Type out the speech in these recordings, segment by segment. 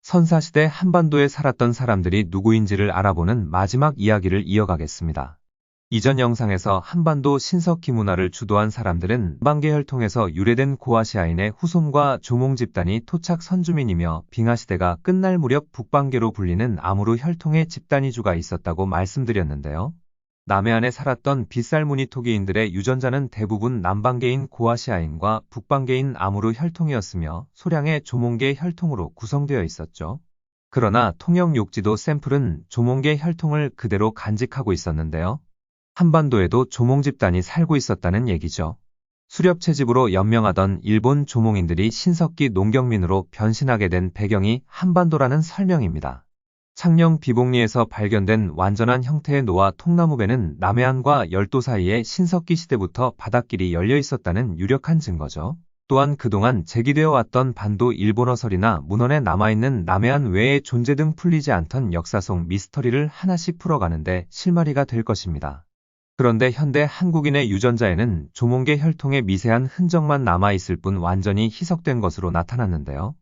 선사시대 한반도에 살았던 사람들이 누구인지를 알아보는 마지막 이야기를 이어가겠습니다. 이전 영상에서 한반도 신석기 문화를 주도한 사람들은 남방계 혈통에서 유래된 고아시아인의 후손과 조몽 집단이 토착 선주민이며 빙하시대가 끝날 무렵 북방계로 불리는 아무르 혈통의 집단이주가 있었다고 말씀드렸는데요. 남해안에 살았던 빗살무늬 토기인들의 유전자는 대부분 남방계인 고아시아인과 북방계인 아무르 혈통이었으며 소량의 조몽계 혈통으로 구성되어 있었죠. 그러나 통영 욕지도 샘플은 조몽계 혈통을 그대로 간직하고 있었는데요. 한반도에도 조몽 집단이 살고 있었다는 얘기죠. 수렵 채집으로 연명하던 일본 조몽인들이 신석기 농경민으로 변신하게 된 배경이 한반도라는 설명입니다. 창녕 비봉리에서 발견된 완전한 형태의 노아 통나무배는 남해안과 열도 사이에 신석기 시대부터 바닷길이 열려 있었다는 유력한 증거죠. 또한 그동안 제기되어 왔던 반도 일본어설이나 문헌에 남아있는 남해안 외의 존재 등 풀리지 않던 역사 속 미스터리를 하나씩 풀어가는데 실마리가 될 것입니다. 그런데 현대 한국인의 유전자에는 조몽계 혈통의 미세한 흔적만 남아있을 뿐 완전히 희석된 것으로 나타났는데요.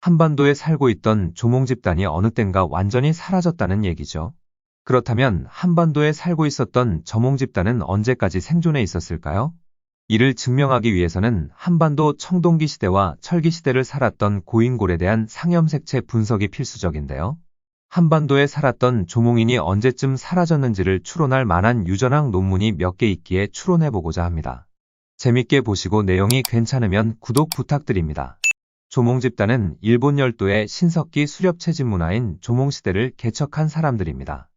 한반도에 살고 있던 조몽 집단이 어느 땐가 완전히 사라졌다는 얘기죠. 그렇다면 한반도에 살고 있었던 저몽 집단은 언제까지 생존해 있었을까요? 이를 증명하기 위해서는 한반도 청동기 시대와 철기 시대를 살았던 고인골에 대한 상염색체 분석이 필수적인데요. 한반도에 살았던 조몽인이 언제쯤 사라졌는지를 추론할 만한 유전학 논문이 몇 개 있기에 추론해보고자 합니다. 재밌게 보시고 내용이 괜찮으면 구독 부탁드립니다. 조몽 집단은 일본 열도의 신석기 수렵 채집 문화인 조몽시대를 개척한 사람들입니다.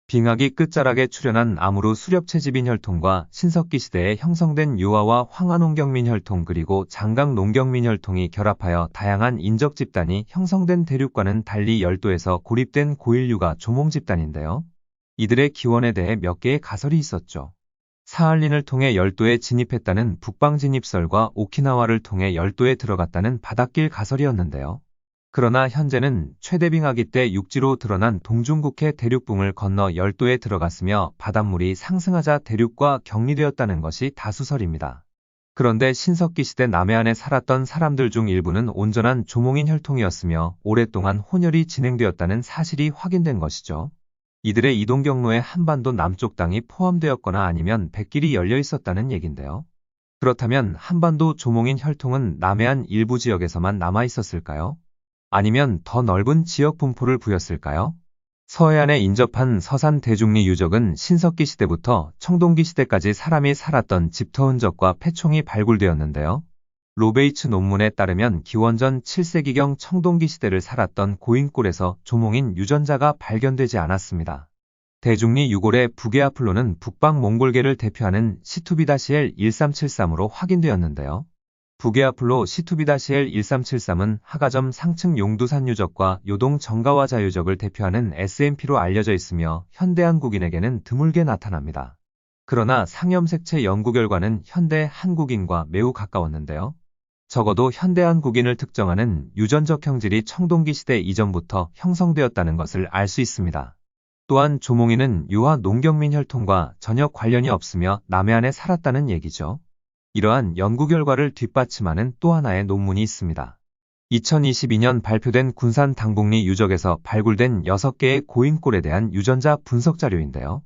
빙하기 끝자락에 출현한 아무르 수렵 채집인 혈통과 신석기 시대에 형성된 유화와 황하농경민 혈통 그리고 장강 농경민 혈통이 결합하여 다양한 인적 집단이 형성된 대륙과는 달리 열도에서 고립된 고인류가 조몽 집단인데요. 이들의 기원에 대해 몇 개의 가설이 있었죠. 사할린을 통해 열도에 진입했다는 북방 진입설과 오키나와를 통해 열도에 들어갔다는 바닷길 가설이었는데요. 그러나 현재는 최대빙하기 때 육지로 드러난 동중국해 대륙붕을 건너 열도에 들어갔으며 바닷물이 상승하자 대륙과 격리되었다는 것이 다수설입니다. 그런데 신석기 시대 남해안에 살았던 사람들 중 일부는 온전한 조몽인 혈통이었으며 오랫동안 혼혈이 진행되었다는 사실이 확인된 것이죠. 이들의 이동 경로에 한반도 남쪽 땅이 포함되었거나 아니면 백길이 열려 있었다는 얘긴데요. 그렇다면 한반도 조몽인 혈통은 남해안 일부 지역에서만 남아 있었을까요? 아니면 더 넓은 지역 분포를 부였을까요? 서해안에 인접한 서산 대중리 유적은 신석기 시대부터 청동기 시대까지 사람이 살았던 집터 흔적과 패총이 발굴되었는데요. 로베이츠 논문에 따르면 기원전 7세기경 청동기 시대를 살았던 고인골에서 조몽인 유전자가 발견되지 않았습니다. 대중리 유골의 부게아플로는 북방 몽골계를 대표하는 C2B-L1373으로 확인되었는데요. 부게아플로 C2B-L1373은 하가점 상층 용두산 유적과 요동 정가와 자유적을 대표하는 SMP로 알려져 있으며 현대 한국인에게는 드물게 나타납니다. 그러나 상염색체 연구 결과는 현대 한국인과 매우 가까웠는데요. 적어도 현대 한국인을 특정하는 유전적 형질이 청동기 시대 이전부터 형성되었다는 것을 알 수 있습니다. 또한 조몽인은 유화 농경민 혈통과 전혀 관련이 없으며 남해안에 살았다는 얘기죠. 이러한 연구 결과를 뒷받침하는 또 하나의 논문이 있습니다. 2022년 발표된 군산 당북리 유적에서 발굴된 6개의 고인골에 대한 유전자 분석 자료인데요.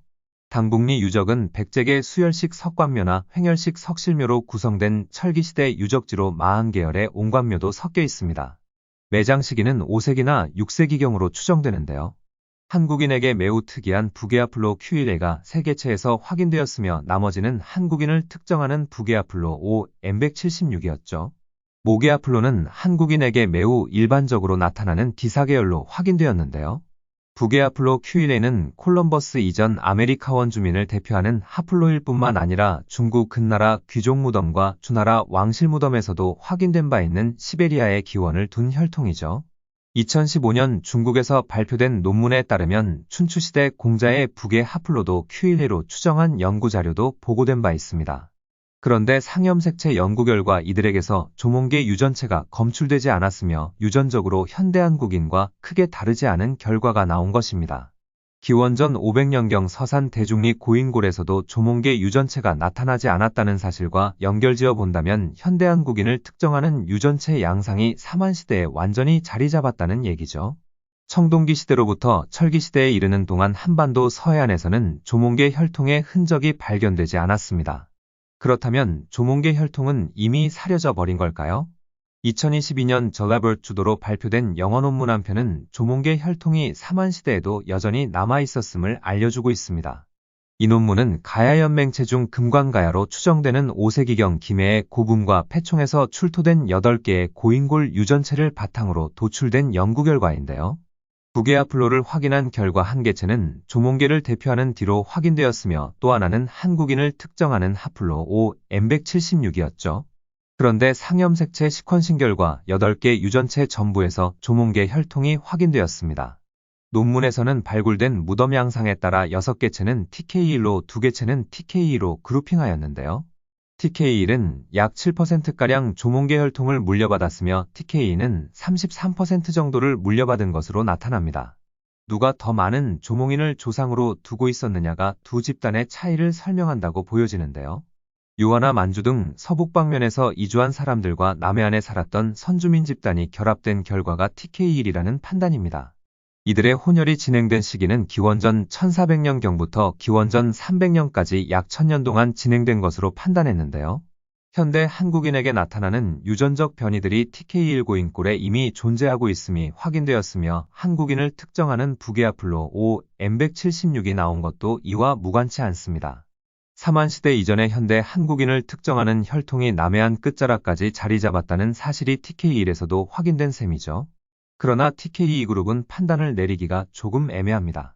당북리 유적은 백제계 수열식 석관묘나 횡열식 석실묘로 구성된 철기시대 유적지로 마한 계열의 옹관묘도 섞여 있습니다. 매장 시기는 5세기나 6세기경으로 추정되는데요. 한국인에게 매우 특이한 부게아플로 Q1A가 3개체에서 확인되었으며 나머지는 한국인을 특정하는 부게아플로 O-M176이었죠. 모게아플로는 한국인에게 매우 일반적으로 나타나는 D사계열로 확인되었는데요. 부게아플로 Q1A는 콜럼버스 이전 아메리카 원주민을 대표하는 하플로일 뿐만 아니라 중국 근나라 귀족 무덤과 주나라 왕실 무덤에서도 확인된 바 있는 시베리아의 기원을 둔 혈통이죠. 2015년 중국에서 발표된 논문에 따르면 춘추시대 공자의 북의 하플로도 Q1A로 추정한 연구 자료도 보고된 바 있습니다. 그런데 상염색체 연구 결과 이들에게서 조몽계 유전체가 검출되지 않았으며 유전적으로 현대 한국인과 크게 다르지 않은 결과가 나온 것입니다. 기원전 500년경 서산 대중리 고인골에서도 조몽계 유전체가 나타나지 않았다는 사실과 연결지어 본다면 현대 한국인을 특정하는 유전체 양상이 사만시대에 완전히 자리 잡았다는 얘기죠. 청동기 시대로부터 철기 시대에 이르는 동안 한반도 서해안에서는 조몽계 혈통의 흔적이 발견되지 않았습니다. 그렇다면 조몽계 혈통은 이미 사려져 버린 걸까요? 2022년 저라벌 주도로 발표된 영어 논문 한 편은 조몽계 혈통이 삼한시대에도 여전히 남아있었음을 알려주고 있습니다. 이 논문은 가야연맹 체중 금관가야로 추정되는 5세기경 김해의 고분과 폐총에서 출토된 8개의 고인골 유전체를 바탕으로 도출된 연구 결과인데요. 부계하플로를 확인한 결과 한 개체는 조몽계를 대표하는 D로 확인되었으며 또 하나는 한국인을 특정하는 하플로 O, M176이었죠. 그런데 상염색체 시퀀싱 결과 8개 유전체 전부에서 조몽계 혈통이 확인되었습니다. 논문에서는 발굴된 무덤 양상에 따라 6개체는 TK1로 2개체는 TK2로 그룹핑하였는데요. TK1은 약 7%가량 조몽계 혈통을 물려받았으며 TK2는 33% 정도를 물려받은 것으로 나타납니다. 누가 더 많은 조몽인을 조상으로 두고 있었느냐가 두 집단의 차이를 설명한다고 보여지는데요. 요하나 만주 등 서북방면에서 이주한 사람들과 남해안에 살았던 선주민 집단이 결합된 결과가 TK1이라는 판단입니다. 이들의 혼혈이 진행된 시기는 기원전 1400년경부터 기원전 300년까지 약 1000년 동안 진행된 것으로 판단했는데요. 현대 한국인에게 나타나는 유전적 변이들이 TK1 고인골에 이미 존재하고 있음이 확인되었으며 한국인을 특정하는 부계하플로 O, M176이 나온 것도 이와 무관치 않습니다. 삼한시대 이전의 현대 한국인을 특정하는 혈통이 남해안 끝자락까지 자리 잡았다는 사실이 TK1에서도 확인된 셈이죠. 그러나 TK2그룹은 판단을 내리기가 조금 애매합니다.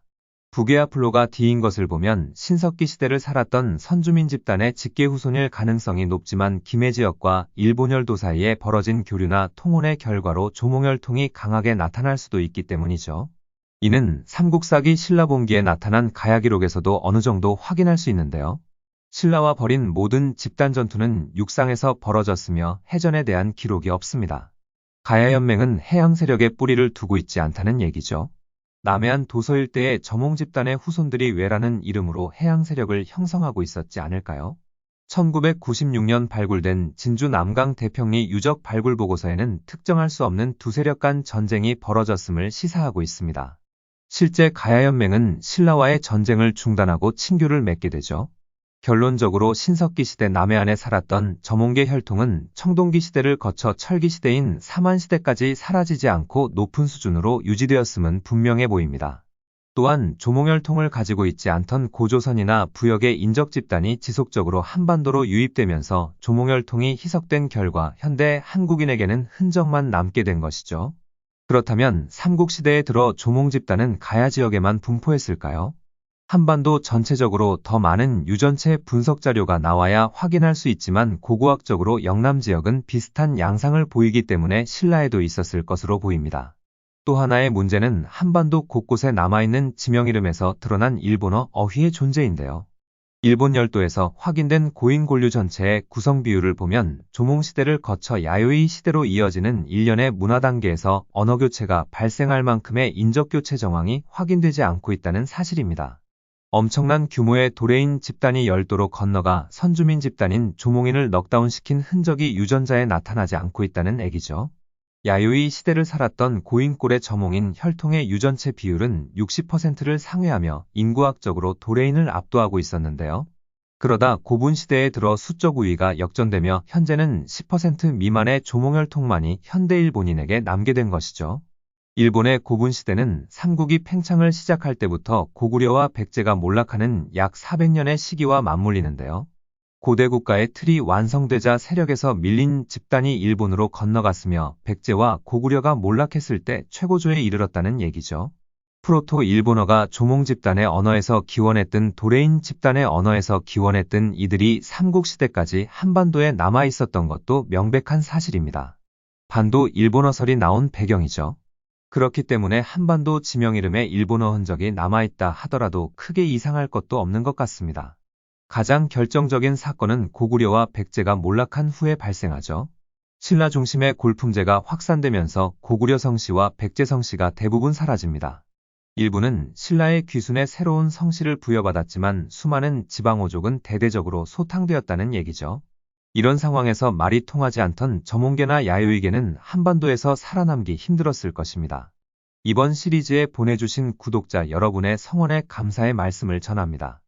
부계하플로가 D인 것을 보면 신석기 시대를 살았던 선주민 집단의 직계 후손일 가능성이 높지만 김해 지역과 일본혈도 사이에 벌어진 교류나 통혼의 결과로 조몽혈통이 강하게 나타날 수도 있기 때문이죠. 이는 삼국사기 신라본기에 나타난 가야기록에서도 어느 정도 확인할 수 있는데요. 신라와 벌인 모든 집단 전투는 육상에서 벌어졌으며 해전에 대한 기록이 없습니다. 가야연맹은 해양 세력에 뿌리를 두고 있지 않다는 얘기죠. 남해안 도서 일대의 저몽 집단의 후손들이 왜라는 이름으로 해양 세력을 형성하고 있었지 않을까요? 1996년 발굴된 진주 남강 대평리 유적 발굴 보고서에는 특정할 수 없는 두 세력 간 전쟁이 벌어졌음을 시사하고 있습니다. 실제 가야연맹은 신라와의 전쟁을 중단하고 친교를 맺게 되죠. 결론적으로 신석기 시대 남해안에 살았던 저몽계 혈통은 청동기 시대를 거쳐 철기 시대인 삼한시대까지 사라지지 않고 높은 수준으로 유지되었음은 분명해 보입니다. 또한 조몽혈통을 가지고 있지 않던 고조선이나 부역의 인적 집단이 지속적으로 한반도로 유입되면서 조몽혈통이 희석된 결과 현대 한국인에게는 흔적만 남게 된 것이죠. 그렇다면 삼국시대에 들어 조몽 집단은 가야 지역에만 분포했을까요? 한반도 전체적으로 더 많은 유전체 분석 자료가 나와야 확인할 수 있지만 고고학적으로 영남 지역은 비슷한 양상을 보이기 때문에 신라에도 있었을 것으로 보입니다. 또 하나의 문제는 한반도 곳곳에 남아있는 지명 이름에서 드러난 일본어 어휘의 존재인데요. 일본 열도에서 확인된 고인골류 전체의 구성 비율을 보면 조몽시대를 거쳐 야요이 시대로 이어지는 일련의 문화 단계에서 언어 교체가 발생할 만큼의 인적 교체 정황이 확인되지 않고 있다는 사실입니다. 엄청난 규모의 도레인 집단이 열도로 건너가 선주민 집단인 조몽인을 넉다운시킨 흔적이 유전자에 나타나지 않고 있다는 얘기죠. 야요이 시대를 살았던 고인골의 저몽인 혈통의 유전체 비율은 60%를 상회하며 인구학적으로 도레인을 압도하고 있었는데요. 그러다 고분 시대에 들어 수적 우위가 역전되며 현재는 10% 미만의 조몽혈통만이 현대 일본인에게 남게 된 것이죠. 일본의 고분 시대는 삼국이 팽창을 시작할 때부터 고구려와 백제가 몰락하는 약 400년의 시기와 맞물리는데요. 고대 국가의 틀이 완성되자 세력에서 밀린 집단이 일본으로 건너갔으며 백제와 고구려가 몰락했을 때 최고조에 이르렀다는 얘기죠. 프로토 일본어가 조몽 집단의 언어에서 기원했던 도레인 집단의 언어에서 기원했던 이들이 삼국시대까지 한반도에 남아 있었던 것도 명백한 사실입니다. 반도 일본어설이 나온 배경이죠. 그렇기 때문에 한반도 지명 이름에 일본어 흔적이 남아있다 하더라도 크게 이상할 것도 없는 것 같습니다. 가장 결정적인 사건은 고구려와 백제가 몰락한 후에 발생하죠. 신라 중심의 골품제가 확산되면서 고구려 성씨와 백제 성씨가 대부분 사라집니다. 일부는 신라의 귀순에 새로운 성씨를 부여받았지만 수많은 지방오족은 대대적으로 소탕되었다는 얘기죠. 이런 상황에서 말이 통하지 않던 저몽계나 야요이계는 한반도에서 살아남기 힘들었을 것입니다. 이번 시리즈에 보내주신 구독자 여러분의 성원에 감사의 말씀을 전합니다.